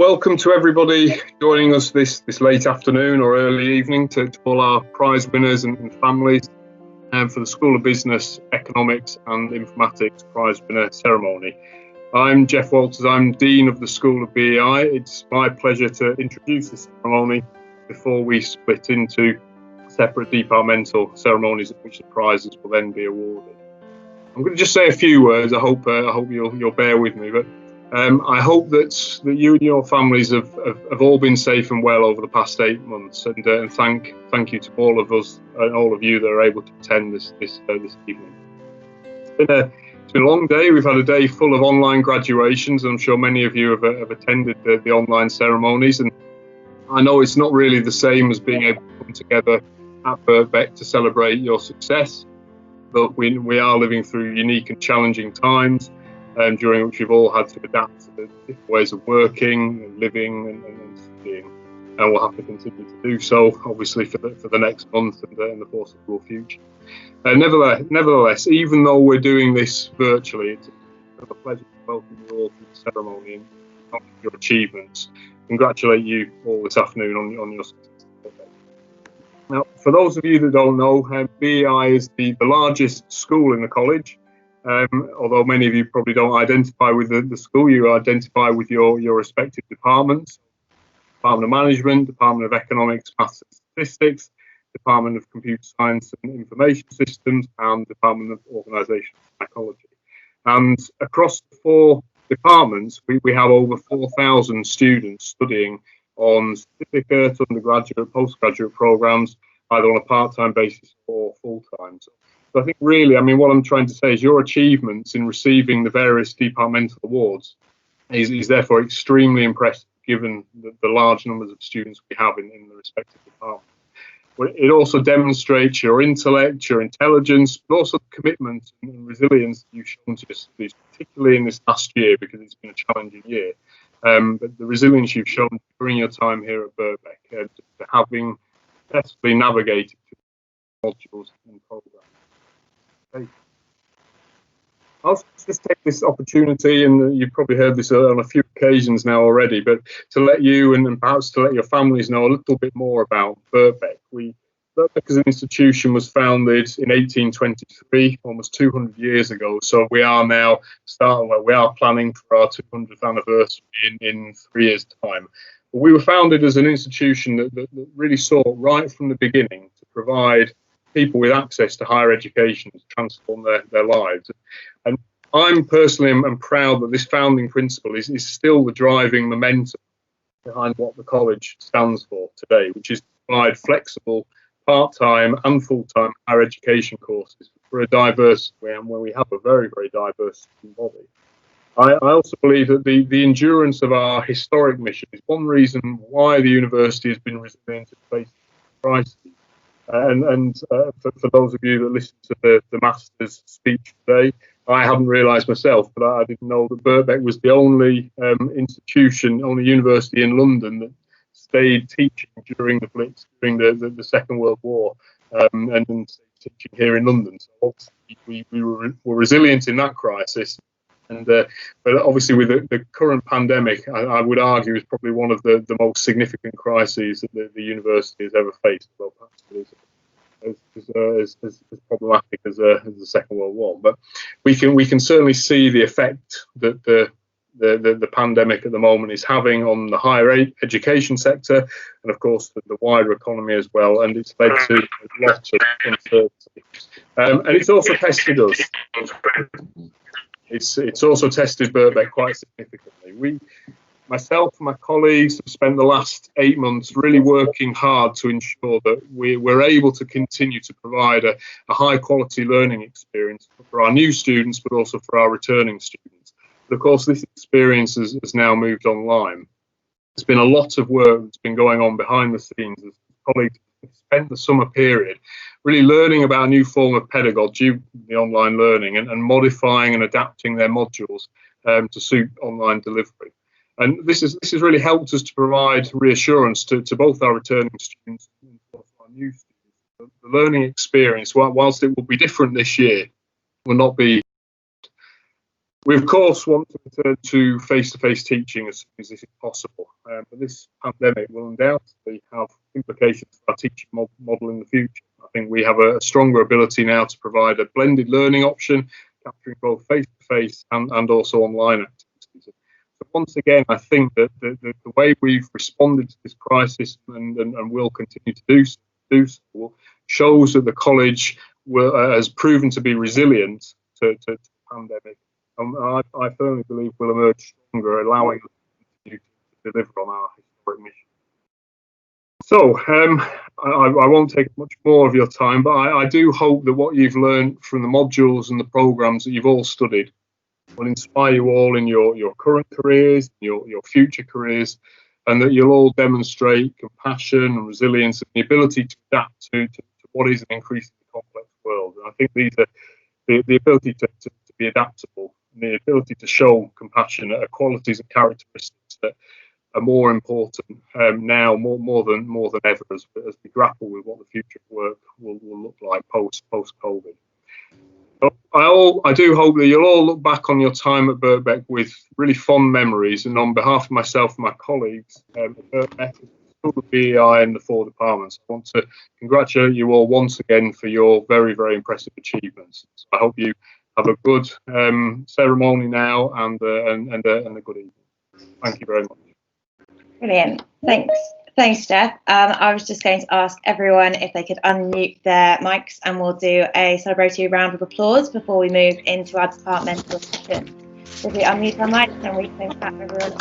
welcome to everybody joining us this late afternoon or early evening, to all our prize winners and families for the School of Business, Economics and Informatics prize winner ceremony. I'm Jeff Walters, I'm Dean of the School of BEI. It's my pleasure to introduce the ceremony before we split into separate departmental ceremonies in which the prizes will then be awarded. I'm going to just say a few words. I hope you'll bear with me, but I hope that you and your families have all been safe and well over the past 8 months, and thank you to all of us and all of you that are able to attend this evening. It's been a long day. We've had a day full of online graduations, and I'm sure many of you have attended the online ceremonies. And I know it's not really the same as being able to come together at Birkbeck to celebrate your success, but we are living through unique and challenging times, during which we've all had to adapt to the different ways of working and living and studying, and we'll have to continue to do so, obviously, for the next month and the foreseeable future. Nevertheless, even though we're doing this virtually, it's a pleasure to welcome you all to the ceremony and your achievements. Congratulate you all this afternoon on your success. Now, for those of you that don't know, BEI is the largest school in the college. Although many of you probably don't identify with the school, you identify with your respective departments: Department of Management, Department of Economics, Maths and Statistics, Department of Computer Science and Information Systems, and Department of Organisational Psychology. And across the 4 departments, we have over 4,000 students studying on certificate, undergraduate, postgraduate programmes, either on a part-time basis or full-time. So I think really, what I'm trying to say is your achievements in receiving the various departmental awards is therefore extremely impressive, given the large numbers of students we have in the respective departments. It also demonstrates your intellect, your intelligence, but also the commitment and resilience you've shown to your studies, particularly in this last year, because it's been a challenging year. But the resilience you've shown during your time here at Birkbeck, to having successfully navigated modules and programs. I'll just take this opportunity, and you've probably heard this on a few occasions now already, but to let you and perhaps to let your families know a little bit more about Birkbeck. Birkbeck as an institution was founded in 1823, almost 200 years ago. So we are now planning for our 200th anniversary in 3 years' time. But we were founded as an institution that really sought right from the beginning to provide people with access to higher education to transform their lives. And I'm personally am proud that this founding principle is still the driving momentum behind what the college stands for today, which is to provide flexible part-time and full-time higher education courses for a diverse, where we have a very, very diverse student body. I also believe that the endurance of our historic mission is one reason why the university has been resilient to face crises. For those of you that listened to the Master's speech today, I hadn't realised myself, but I didn't know that Birkbeck was the only only university in London that stayed teaching during the Blitz, during the Second World War, and teaching here in London. So we were resilient in that crisis. But obviously with the current pandemic, I would argue is probably one of the most significant crises that the university has ever faced. Well, perhaps it is as problematic as the Second World War. But we can certainly see the effect that the pandemic at the moment is having on the higher education sector, and of course the wider economy as well. And it's led to a lot of uncertainty. And it's also tested us. It's also tested Birkbeck quite significantly. Myself and my colleagues have spent the last 8 months really working hard to ensure that we're able to continue to provide a high quality learning experience for our new students, but also for our returning students. But of course, this experience has now moved online. There's been a lot of work that's been going on behind the scenes as colleagues have spent the summer period really learning about a new form of pedagogy, the online learning, and modifying and adapting their modules to suit online delivery. And this has really helped us to provide reassurance to both our returning students and our new students. The learning experience, whilst it will be different this year, will not be We of course want to return to face-to-face teaching as soon as this is possible, but this pandemic will undoubtedly have implications for our teaching model in the future. I think we have a stronger ability now to provide a blended learning option, capturing both face-to-face and also online activities. So once again, I think that the way we've responded to this crisis and will continue to do so shows that the college has proven to be resilient to the pandemic. I firmly believe we'll emerge stronger, allowing us to continue to deliver on our historic mission. So I won't take much more of your time, but I do hope that what you've learned from the modules and the programs that you've all studied will inspire you all in your current careers, your future careers, and that you'll all demonstrate compassion and resilience and the ability to adapt to what is an increasingly complex world. And I think these are the ability to be adaptable, and the ability to show compassion are qualities and characteristics that are more important now, more than ever, as we grapple with what the future of work will look like post COVID. So I do hope that you'll all look back on your time at Birkbeck with really fond memories, and on behalf of myself and my colleagues at Birkbeck, the BEI and the 4 departments, I want to congratulate you all once again for your very, very impressive achievements. So I hope you have a good ceremony now and a good evening. Thank you very much. Brilliant. Thanks, Jeff. I was just going to ask everyone if they could unmute their mics, and we'll do a celebratory round of applause before we move into our departmental session. So if we unmute our mics, then we can clap everyone.